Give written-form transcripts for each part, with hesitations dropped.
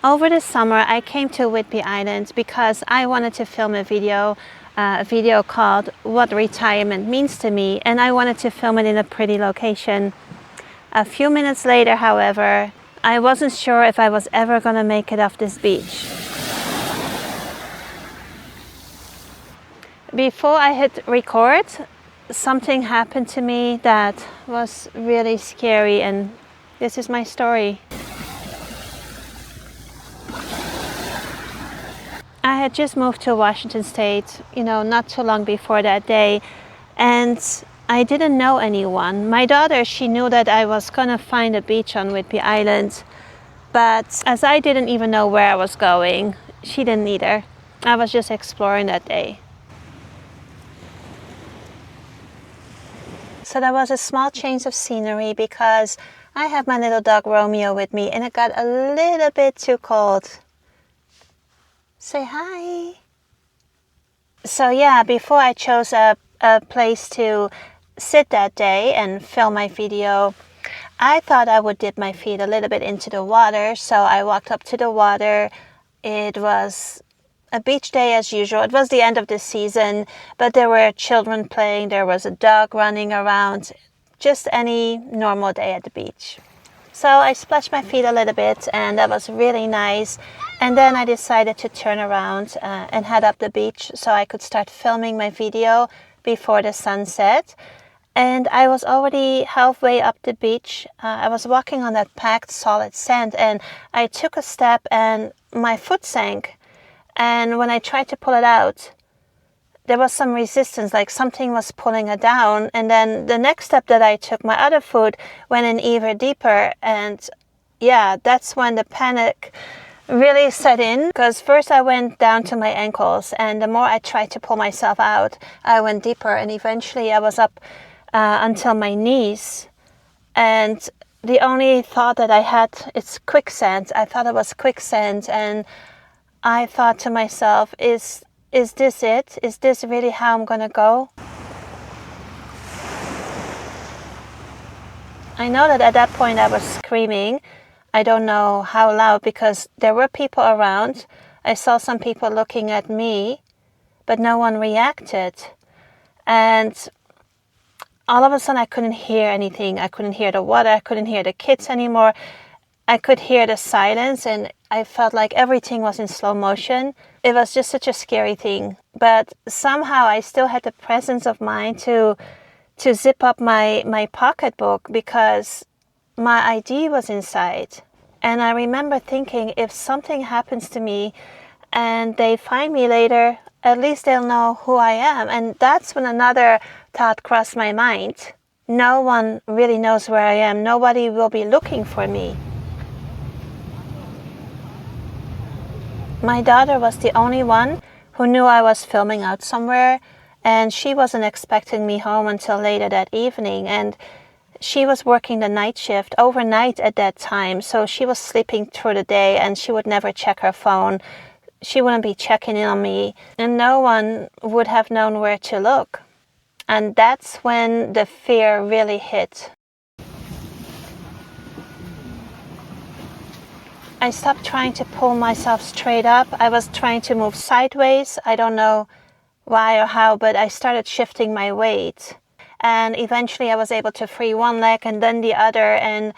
Over the summer, I came to Whidbey Island because I wanted to film a video called What Retirement Means to Me, and I wanted to film it in a pretty location. A few minutes later, however, I wasn't sure if I was ever going to make it off this beach. Before I hit record, something happened to me that was really scary, and this is my story. I had just moved to Washington State, not too long before that day, and I didn't know anyone. My daughter, she knew that I was gonna find a beach on Whidbey Island, but as I didn't even know where I was going, she didn't either. I was just exploring that day. So there was a small change of scenery because I have my little dog Romeo with me, and it got a little bit too cold. Say hi. So yeah, before I chose a place to sit that day and film my video, I thought I would dip my feet a little bit into the water. So I walked up to the water. It was a beach day as usual. It was the end of the season, but there were children playing. There was a dog running around. Just any normal day at the beach. So I splashed my feet a little bit, and that was really nice. And then I decided to turn around and head up the beach so I could start filming my video before the sun set. And I was already halfway up the beach. I was walking on that packed solid sand, and I took a step and my foot sank. And when I tried to pull it out, there was some resistance, like something was pulling it down. And then the next step that I took, my other foot went in even deeper. And yeah, that's when the panic really set in, because first I went down to my ankles, and the more I tried to pull myself out, I went deeper, and eventually I was up until my knees. And the only thought that I had, it's quicksand. I thought it was quicksand, and I thought to myself, is this it? Is this really how I'm gonna go? I know that at that point I was screaming. I don't know how loud, because there were people around. I saw some people looking at me, but no one reacted. And all of a sudden I couldn't hear anything. I couldn't hear the water. I couldn't hear the kids anymore. I could hear the silence, and I felt like everything was in slow motion. It was just such a scary thing. But somehow I still had the presence of mind to zip up my pocketbook, because my ID was inside. And I remember thinking, if something happens to me and they find me later, at least they'll know who I am. And that's when another thought crossed my mind. No one really knows where I am. Nobody will be looking for me. My daughter was the only one who knew I was filming out somewhere, and she wasn't expecting me home until later that evening. And she was working the night shift overnight at that time, so she was sleeping through the day, and she would never check her phone. She wouldn't be checking in on me, and no one would have known where to look. And that's when the fear really hit. I stopped trying to pull myself straight up. I was trying to move sideways. I don't know why or how, but I started shifting my weight. And eventually I was able to free one leg and then the other, and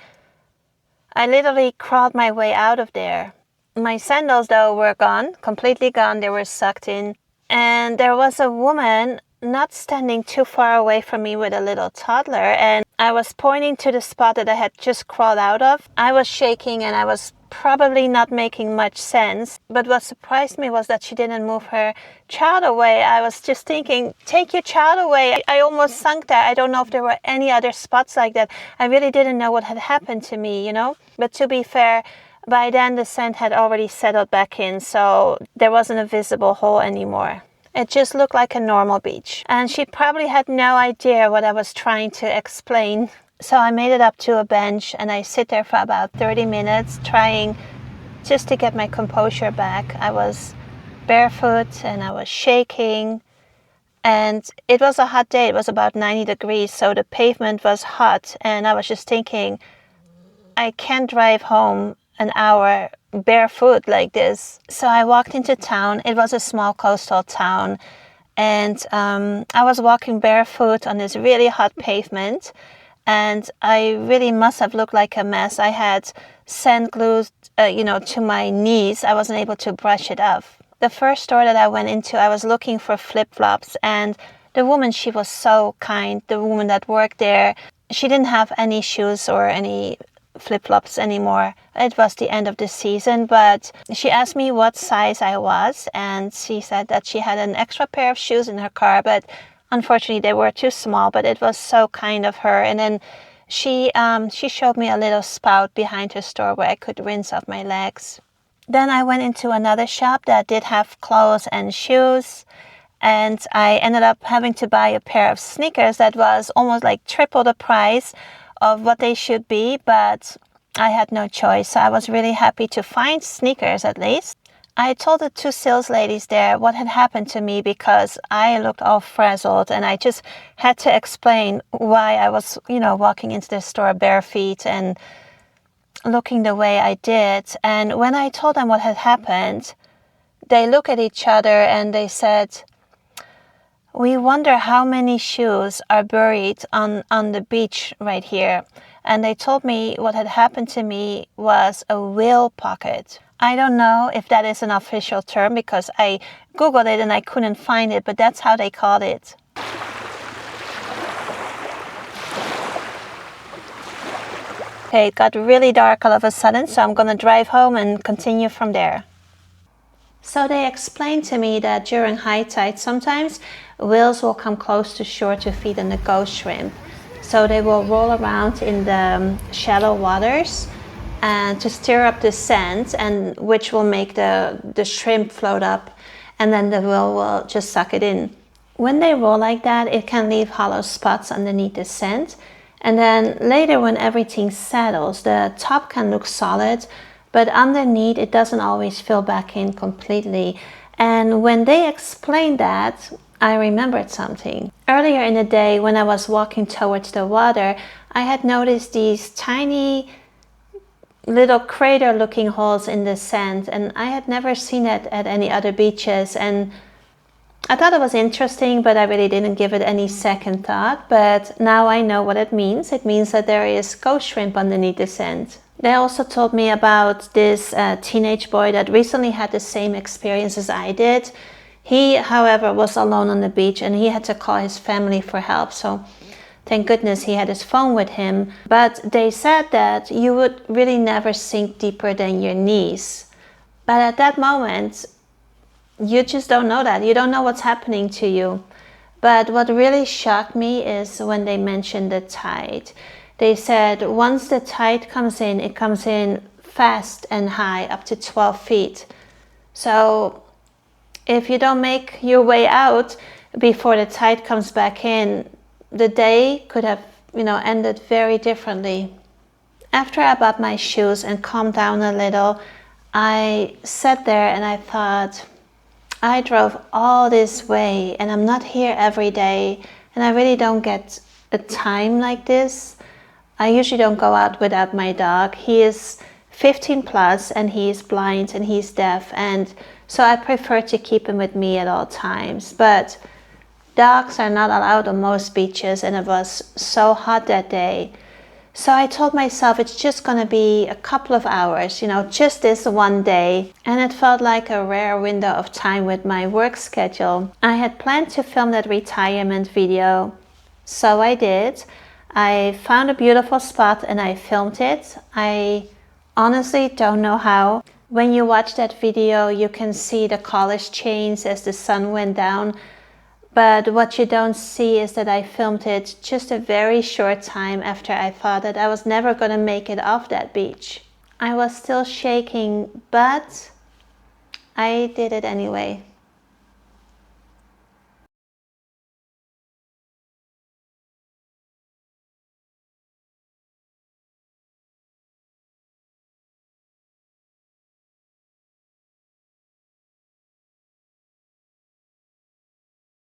I literally crawled my way out of there. My sandals, though, were gone, completely gone. They were sucked in. And there was a woman not standing too far away from me with a little toddler, and I was pointing to the spot that I had just crawled out of. I was shaking, and I was probably not making much sense, but what surprised me was that she didn't move her child away. I was just thinking, take your child away. I almost sunk there. I don't know if there were any other spots like that. I really didn't know what had happened to me, But to be fair, by then the sand had already settled back in, so there wasn't a visible hole anymore. It just looked like a normal beach. And she probably had no idea what I was trying to explain. So I made it up to a bench, and I sit there for about 30 minutes trying just to get my composure back. I was barefoot and I was shaking, and it was a hot day. It was about 90 degrees, so the pavement was hot, and I was just thinking, I can't drive home an hour barefoot like this. So I walked into town. It was a small coastal town, and I was walking barefoot on this really hot pavement, and I really must have looked like a mess. I had sand glued, to my knees. I wasn't able to brush it off. The first store that I went into, I was looking for flip-flops, and the woman, she was so kind. The woman that worked there, she didn't have any shoes or any flip-flops anymore. It was the end of the season, but she asked me what size I was, and she said that she had an extra pair of shoes in her car, but unfortunately they were too small. But it was so kind of her. And then she showed me a little spout behind her store where I could rinse off my legs. Then I went into another shop that did have clothes and shoes, and I ended up having to buy a pair of sneakers that was almost like triple the price of what they should be, but I had no choice. So I was really happy to find sneakers at least. I told the two sales ladies there what had happened to me because I looked all frazzled, and I just had to explain why I was, walking into the store bare feet and looking the way I did. And when I told them what had happened, they looked at each other and they said, "We wonder how many shoes are buried on the beach right here." And they told me what had happened to me was a whale pocket. I don't know if that is an official term because I Googled it and I couldn't find it, but that's how they called it. Okay, it got really dark all of a sudden, so I'm gonna drive home and continue from there. So they explained to me that during high tide, sometimes whales will come close to shore to feed on the ghost shrimp. So they will roll around in the shallow waters and to stir up the sand, and which will make the shrimp float up, and then the whale will just suck it in. When they roll like that, it can leave hollow spots underneath the sand. And then later when everything settles, the top can look solid, but underneath it doesn't always fill back in completely. And when they explained that, I remembered something. Earlier in the day when I was walking towards the water, I had noticed these tiny little crater looking holes in the sand, and I had never seen it at any other beaches, and I thought it was interesting, but I really didn't give it any second thought. But now I know what it means. It means that there is ghost shrimp underneath the sand. They also told me about this teenage boy that recently had the same experience as I did. He, however, was alone on the beach and he had to call his family for help. So thank goodness he had his phone with him. But they said that you would really never sink deeper than your knees. But at that moment, you just don't know that. You don't know what's happening to you. But what really shocked me is when they mentioned the tide. They said once the tide comes in, it comes in fast and high, up to 12 feet. So if you don't make your way out before the tide comes back in, the day could have, ended very differently. After I bought my shoes and calmed down a little, I sat there and I thought, I drove all this way and I'm not here every day, and I really don't get a time like this. I usually don't go out without my dog. He is 15 plus and he is blind and he's deaf, and so I prefer to keep him with me at all times. But dogs are not allowed on most beaches, and it was so hot that day. So I told myself it's just going to be a couple of hours, just this one day. And it felt like a rare window of time with my work schedule. I had planned to film that retirement video, so I did. I found a beautiful spot and I filmed it. I honestly don't know how. When you watch that video, you can see the collars change as the sun went down. But what you don't see is that I filmed it just a very short time after I thought that I was never going to make it off that beach. I was still shaking, but I did it anyway.